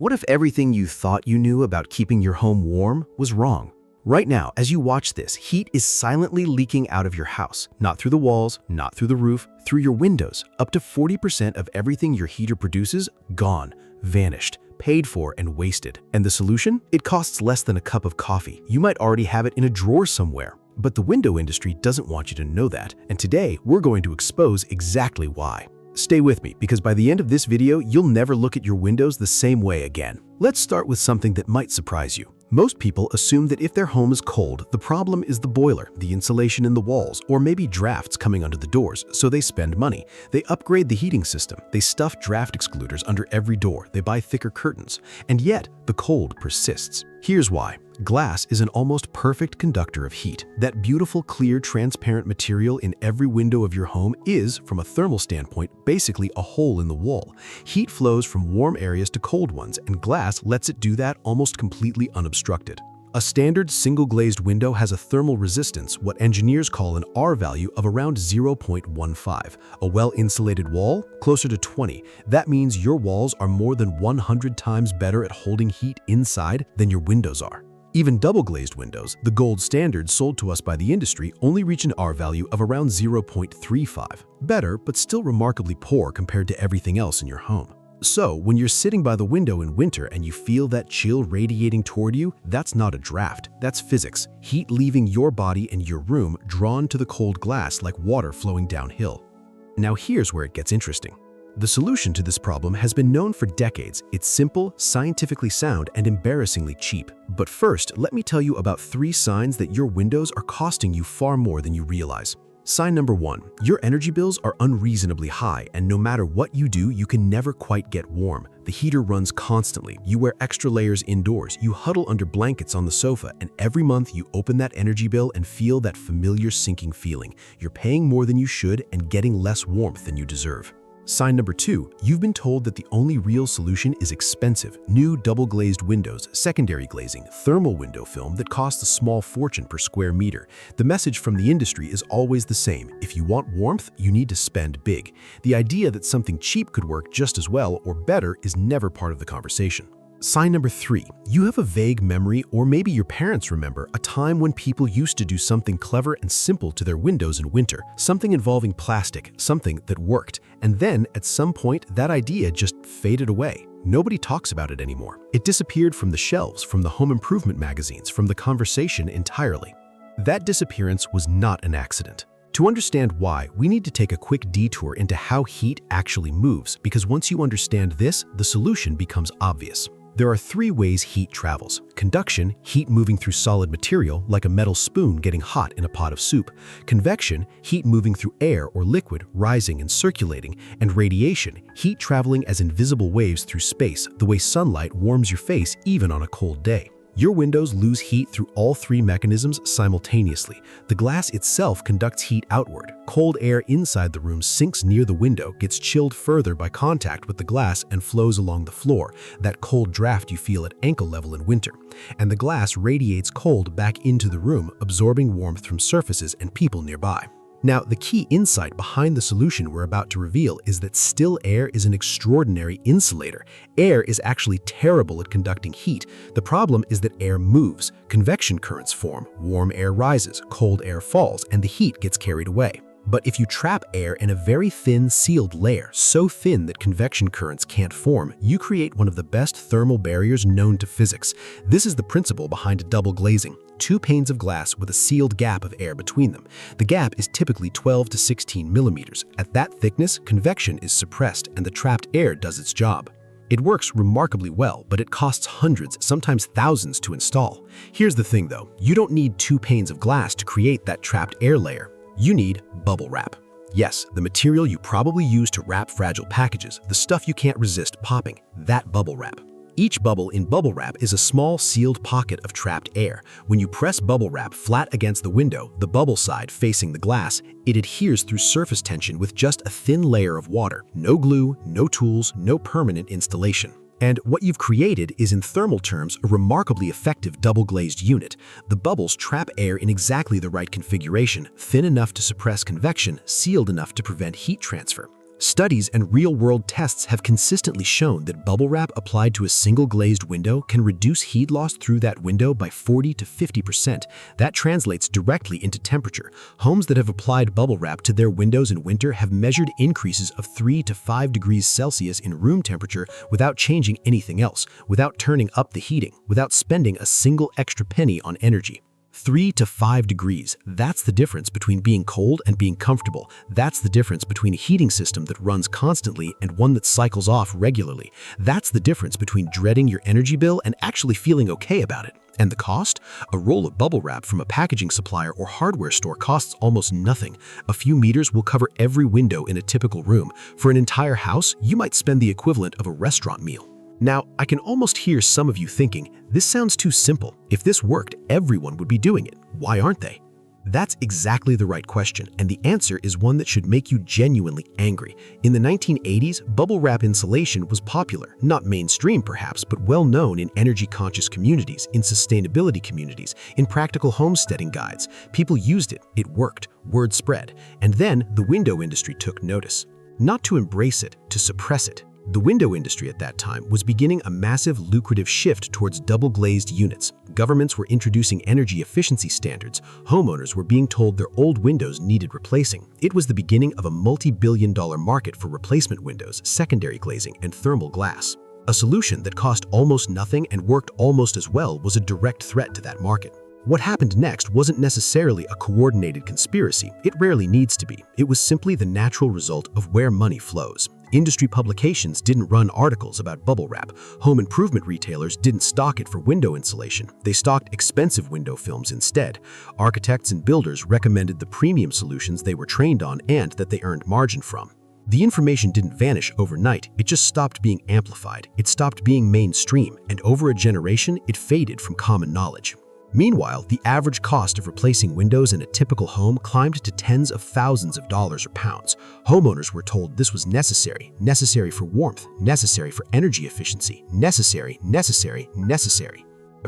What if everything you thought you knew about keeping your home warm was wrong? Right now, as you watch this, heat is silently leaking out of your house. Not through the walls, not through the roof, through your windows. Up to 40% of everything your heater produces, gone, vanished, paid for, and wasted. And the solution? It costs less than a cup of coffee. You might already have it in a drawer somewhere. But the window industry doesn't want you to know that. And today, we're going to expose exactly why. Stay with me, because by the end of this video, you'll never look at your windows the same way again. Let's start with something that might surprise you. Most people assume that if their home is cold, the problem is the boiler, the insulation in the walls, or maybe drafts coming under the doors, so they spend money. They upgrade the heating system. They stuff draft excluders under every door. They buy thicker curtains. And yet, the cold persists. Here's why. Glass is an almost perfect conductor of heat. That beautiful, clear, transparent material in every window of your home is, from a thermal standpoint, basically a hole in the wall. Heat flows from warm areas to cold ones, and glass lets it do that almost completely unobstructed. A standard single-glazed window has a thermal resistance, what engineers call an R value, of around 0.15. A well-insulated wall? Closer to 20. That means your walls are more than 100 times better at holding heat inside than your windows are. Even double-glazed windows, the gold standard sold to us by the industry, only reach an R value of around 0.35. Better, but still remarkably poor compared to everything else in your home. So, when you're sitting by the window in winter and you feel that chill radiating toward you, that's not a draft, that's physics. Heat leaving your body and your room, drawn to the cold glass like water flowing downhill. Now here's where it gets interesting. The solution to this problem has been known for decades. It's simple, scientifically sound, and embarrassingly cheap. But first, let me tell you about 3 signs that your windows are costing you far more than you realize. Sign number 1. Your energy bills are unreasonably high, and no matter what you do, you can never quite get warm. The heater runs constantly. You wear extra layers indoors. You huddle under blankets on the sofa, and every month you open that energy bill and feel that familiar sinking feeling. You're paying more than you should and getting less warmth than you deserve. Sign number 2. You've been told that the only real solution is expensive, new double-glazed windows, secondary glazing, thermal window film that costs a small fortune per square meter. The message from the industry is always the same. If you want warmth, you need to spend big. The idea that something cheap could work just as well or better is never part of the conversation. Sign number 3. You have a vague memory, or maybe your parents remember, a time when people used to do something clever and simple to their windows in winter, something involving plastic, something that worked, and then at some point that idea just faded away. Nobody talks about it anymore. It disappeared from the shelves, from the home improvement magazines, from the conversation entirely. That disappearance was not an accident. To understand why, we need to take a quick detour into how heat actually moves, because once you understand this, the solution becomes obvious. There are 3 ways heat travels. Conduction, heat moving through solid material, like a metal spoon getting hot in a pot of soup. Convection, heat moving through air or liquid, rising and circulating. And radiation, heat traveling as invisible waves through space, the way sunlight warms your face even on a cold day. Your windows lose heat through all 3 mechanisms simultaneously. The glass itself conducts heat outward. Cold air inside the room sinks near the window, gets chilled further by contact with the glass, and flows along the floor, that cold draft you feel at ankle level in winter. And the glass radiates cold back into the room, absorbing warmth from surfaces and people nearby. Now, the key insight behind the solution we're about to reveal is that still air is an extraordinary insulator. Air is actually terrible at conducting heat. The problem is that air moves. Convection currents form, warm air rises, cold air falls, and the heat gets carried away. But if you trap air in a very thin, sealed layer, so thin that convection currents can't form, you create one of the best thermal barriers known to physics. This is the principle behind double glazing. 2 panes of glass with a sealed gap of air between them. The gap is typically 12 to 16 millimeters. At that thickness, convection is suppressed and the trapped air does its job. It works remarkably well, but it costs hundreds, sometimes thousands to install. Here's the thing though, you don't need 2 panes of glass to create that trapped air layer. You need bubble wrap. Yes, the material you probably use to wrap fragile packages, the stuff you can't resist popping, that bubble wrap. Each bubble in bubble wrap is a small sealed pocket of trapped air. When you press bubble wrap flat against the window, the bubble side facing the glass, it adheres through surface tension with just a thin layer of water. No glue, no tools, no permanent installation. And what you've created is, in thermal terms, a remarkably effective double-glazed unit. The bubbles trap air in exactly the right configuration, thin enough to suppress convection, sealed enough to prevent heat transfer. Studies and real-world tests have consistently shown that bubble wrap applied to a single glazed window can reduce heat loss through that window by 40 to 50%. That translates directly into temperature. Homes that have applied bubble wrap to their windows in winter have measured increases of 3 to 5 degrees Celsius in room temperature without changing anything else, without turning up the heating, without spending a single extra penny on energy. 3 to 5 degrees, that's the difference between being cold and being comfortable. That's the difference between a heating system that runs constantly and one that cycles off regularly. That's the difference between dreading your energy bill and actually feeling okay about it. And the cost? A roll of bubble wrap from a packaging supplier or hardware store costs almost nothing. A few meters will cover every window in a typical room. For an entire house, you might spend the equivalent of a restaurant meal. Now, I can almost hear some of you thinking, this sounds too simple. If this worked, everyone would be doing it. Why aren't they? That's exactly the right question, and the answer is one that should make you genuinely angry. In the 1980s, bubble wrap insulation was popular, not mainstream perhaps, but well known in energy-conscious communities, in sustainability communities, in practical homesteading guides. People used it, it worked, word spread, and then the window industry took notice. Not to embrace it, to suppress it. The window industry at that time was beginning a massive lucrative shift towards double-glazed units. Governments were introducing energy efficiency standards. Homeowners were being told their old windows needed replacing. It was the beginning of a multi-billion-dollar market for replacement windows, secondary glazing, and thermal glass. A solution that cost almost nothing and worked almost as well was a direct threat to that market. What happened next wasn't necessarily a coordinated conspiracy. It rarely needs to be. It was simply the natural result of where money flows. Industry publications didn't run articles about bubble wrap. Home improvement retailers didn't stock it for window insulation. They stocked expensive window films instead. Architects and builders recommended the premium solutions they were trained on and that they earned margin from. The information didn't vanish overnight. It just stopped being amplified. It stopped being mainstream, and over a generation, it faded from common knowledge. Meanwhile, the average cost of replacing windows in a typical home climbed to tens of thousands of dollars or pounds. Homeowners were told this was necessary for warmth, necessary for energy efficiency, necessary.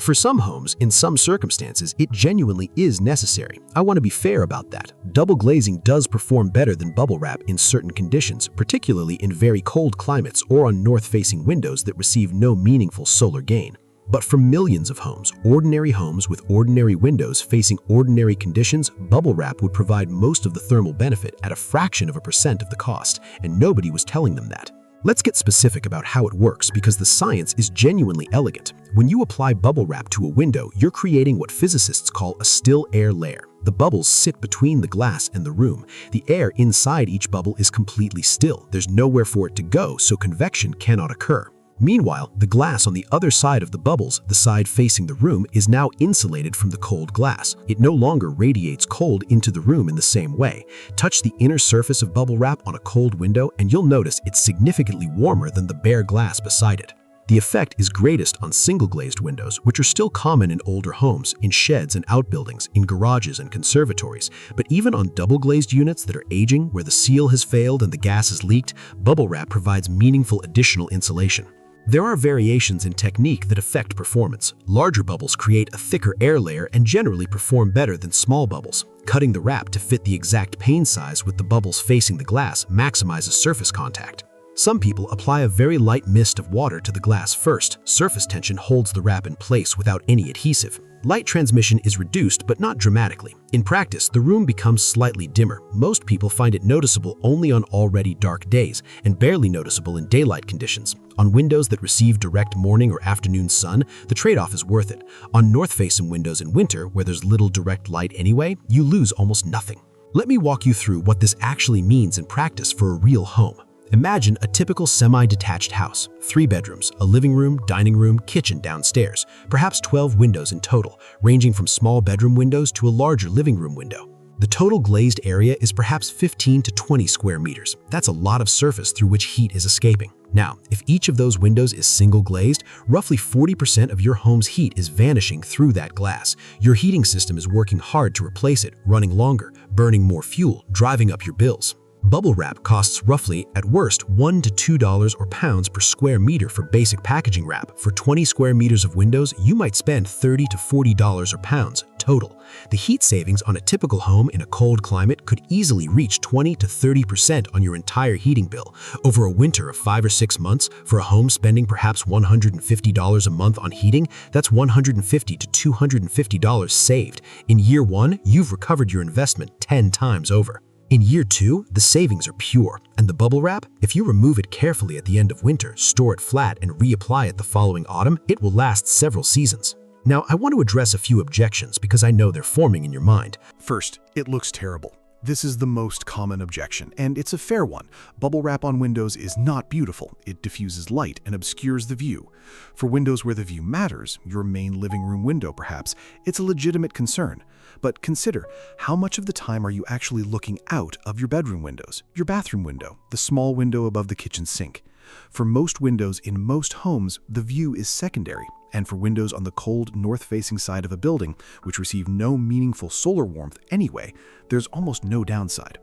For some homes, in some circumstances, it genuinely is necessary. I want to be fair about that. Double glazing does perform better than bubble wrap in certain conditions, particularly in very cold climates or on north-facing windows that receive no meaningful solar gain. But for millions of homes, ordinary homes with ordinary windows facing ordinary conditions, bubble wrap would provide most of the thermal benefit at a fraction of a percent of the cost, and nobody was telling them that. Let's get specific about how it works because the science is genuinely elegant. When you apply bubble wrap to a window, you're creating what physicists call a still air layer. The bubbles sit between the glass and the room. The air inside each bubble is completely still. There's nowhere for it to go, so convection cannot occur. Meanwhile, the glass on the other side of the bubbles, the side facing the room, is now insulated from the cold glass. It no longer radiates cold into the room in the same way. Touch the inner surface of bubble wrap on a cold window and you'll notice it's significantly warmer than the bare glass beside it. The effect is greatest on single-glazed windows, which are still common in older homes, in sheds and outbuildings, in garages and conservatories. But even on double-glazed units that are aging, where the seal has failed and the gas has leaked, bubble wrap provides meaningful additional insulation. There are variations in technique that affect performance. Larger bubbles create a thicker air layer and generally perform better than small bubbles. Cutting the wrap to fit the exact pane size with the bubbles facing the glass maximizes surface contact. Some people apply a very light mist of water to the glass first. Surface tension holds the wrap in place without any adhesive. Light transmission is reduced, but not dramatically. In practice, the room becomes slightly dimmer. Most people find it noticeable only on already dark days, and barely noticeable in daylight conditions. On windows that receive direct morning or afternoon sun, the trade-off is worth it. On north-facing windows in winter, where there's little direct light anyway, you lose almost nothing. Let me walk you through what this actually means in practice for a real home. Imagine a typical semi-detached house, 3 bedrooms, a living room, dining room, kitchen downstairs, perhaps 12 windows in total, ranging from small bedroom windows to a larger living room window. The total glazed area is perhaps 15 to 20 square meters. That's a lot of surface through which heat is escaping. Now, if each of those windows is single glazed, roughly 40% of your home's heat is vanishing through that glass. Your heating system is working hard to replace it, running longer, burning more fuel, driving up your bills. Bubble wrap costs roughly, at worst, $1 to $2 or pounds per square meter for basic packaging wrap. For 20 square meters of windows, you might spend $30 to $40 or pounds total. The heat savings on a typical home in a cold climate could easily reach 20 to 30% on your entire heating bill. Over a winter of 5 or 6 months, for a home spending perhaps $150 a month on heating, that's $150 to $250 saved. In year 1, you've recovered your investment 10 times over. In year 2, the savings are pure, and the bubble wrap, if you remove it carefully at the end of winter, store it flat, and reapply it the following autumn, it will last several seasons. Now, I want to address a few objections because I know they're forming in your mind. First, it looks terrible. This is the most common objection, and it's a fair one. Bubble wrap on windows is not beautiful. It diffuses light and obscures the view. For windows where the view matters, your main living room window perhaps, it's a legitimate concern. But consider, how much of the time are you actually looking out of your bedroom windows, your bathroom window, the small window above the kitchen sink? For most windows in most homes, the view is secondary. And for windows on the cold north-facing side of a building, which receive no meaningful solar warmth anyway, there's almost no downside.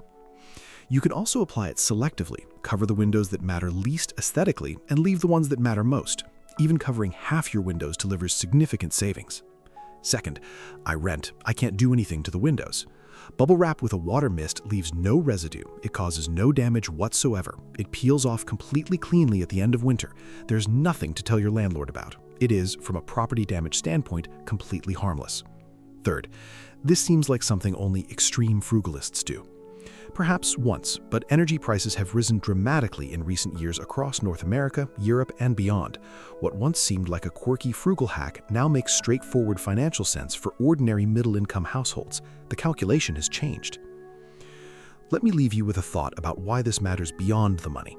You can also apply it selectively, cover the windows that matter least aesthetically and leave the ones that matter most. Even covering half your windows delivers significant savings. Second, I rent. I can't do anything to the windows. Bubble wrap with a water mist leaves no residue. It causes no damage whatsoever. It peels off completely cleanly at the end of winter. There's nothing to tell your landlord about. It is, from a property damage standpoint, completely harmless. Third, this seems like something only extreme frugalists do. Perhaps once, but energy prices have risen dramatically in recent years across North America, Europe, and beyond. What once seemed like a quirky frugal hack now makes straightforward financial sense for ordinary middle-income households. The calculation has changed. Let me leave you with a thought about why this matters beyond the money.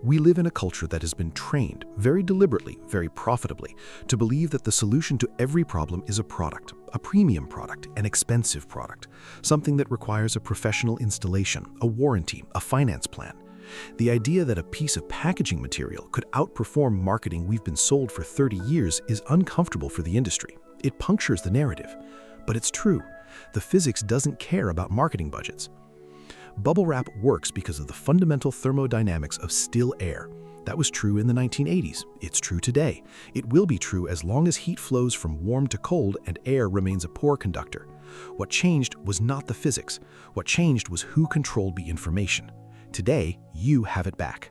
We live in a culture that has been trained, very deliberately, very profitably, to believe that the solution to every problem is a product, a premium product, an expensive product, something that requires a professional installation, a warranty, a finance plan. The idea that a piece of packaging material could outperform marketing we've been sold for 30 years is uncomfortable for the industry. It punctures the narrative. But it's true. The physics doesn't care about marketing budgets. Bubble wrap works because of the fundamental thermodynamics of still air. That was true in the 1980s. It's true today. It will be true as long as heat flows from warm to cold and air remains a poor conductor. What changed was not the physics. What changed was who controlled the information. Today, you have it back.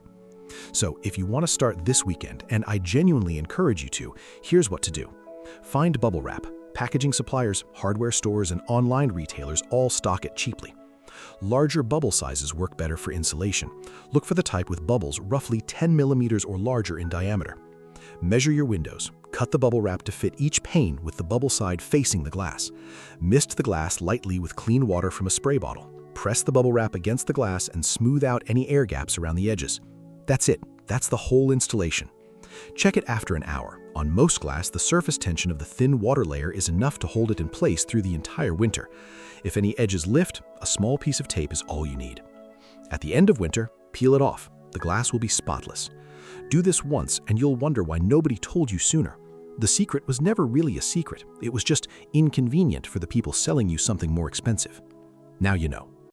So if you want to start this weekend, and I genuinely encourage you to, here's what to do. Find bubble wrap. Packaging suppliers, hardware stores, and online retailers all stock it cheaply. Larger bubble sizes work better for insulation. Look for the type with bubbles roughly 10 millimeters or larger in diameter. Measure your windows. Cut the bubble wrap to fit each pane with the bubble side facing the glass. Mist the glass lightly with clean water from a spray bottle. Press the bubble wrap against the glass and smooth out any air gaps around the edges. That's it. That's the whole installation. Check it after an hour. On most glass, the surface tension of the thin water layer is enough to hold it in place through the entire winter. If any edges lift, a small piece of tape is all you need. At the end of winter, peel it off. The glass will be spotless. Do this once and you'll wonder why nobody told you sooner. The secret was never really a secret. It was just inconvenient for the people selling you something more expensive. Now you know.